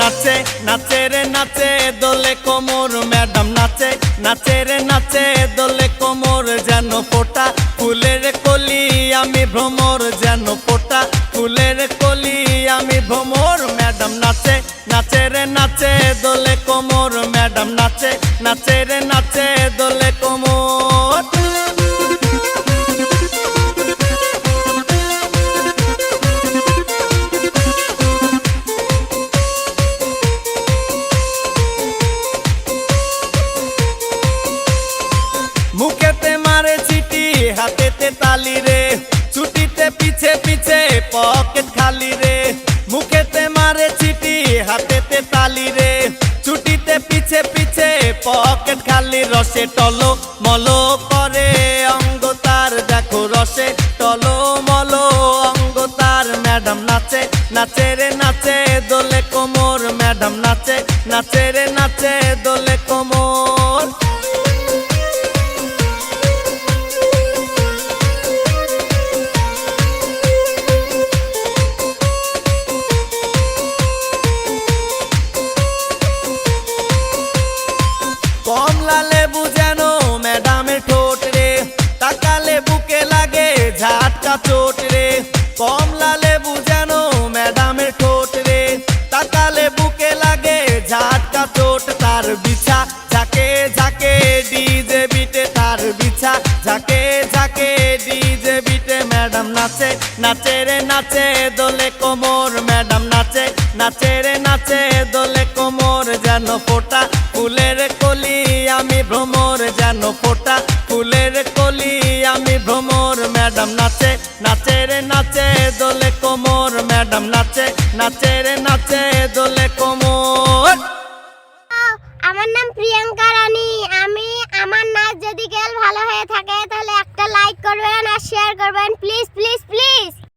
নাচে নাচে রে নাচে দোলে কোমর ম্যাডাম নাচে নাচে রে নাচে দোলে কোমর যেন ফোটা ফুলের কলি আমি ভ্রমর যেন ফোটা ফুলের কলি আমি ভ্রমর ম্যাডাম নাচে নাচে রে নাচে দোলে কোমর ম্যাডাম নাচে নাচে রে নাচে দোলে কোমর মুখেতে মারে চিটি হাতেতে তালি রে ছুটিতে পিছে পিছে পকেট খালি রে মুখেতে মারে চিটি হাতেতে তালি রে ছুটিতে পিছে পিছে পকেট খালি রসে টলো মলো করে অঙ্গ তার দেখো রসে টলো মলো অঙ্গ তার ম্যাডাম নাচে নাচে রে নাচে দোলে কোমর ম্যাডাম নাচে নাচে রে নাচে দোলে কোমর কমলা লেবু যেন ম্যাডামের ঠোঁট রে তাকালে বুকে লাগে ঝাটকা চোট রে কমলা লেবু যেন ম্যাডামের ঠোঁট রে তাকালে বুকে লাগে ঝাটকা চোট তার বিছা ঝাঁকে ঝাঁকে ডিজে বিটে তার বিছা ঝাঁকে ঝাঁকে ডিজে বিটে ম্যাডাম নাচে নাচে রে নাচে দোলে কোমর ম্যাডাম নাচে নাচে রে নাচে দোলে কোমর যেন ফোটা ফুলের কলি আমি ভ্রমর যেন ফোটা ফুলের কলি আমি ভ্রমর ম্যাডাম নাচে নাচে রে নাচে দোলে কোমর ম্যাডাম নাচে নাচে রে নাচে দোলে কোমর। আমার নাম প্রিয়াঙ্কা রানী। আমার নাচ যদি ভালো হয়ে থাকে তাহলে একটা লাইক করবেন আর শেয়ার করবেন প্লিজ।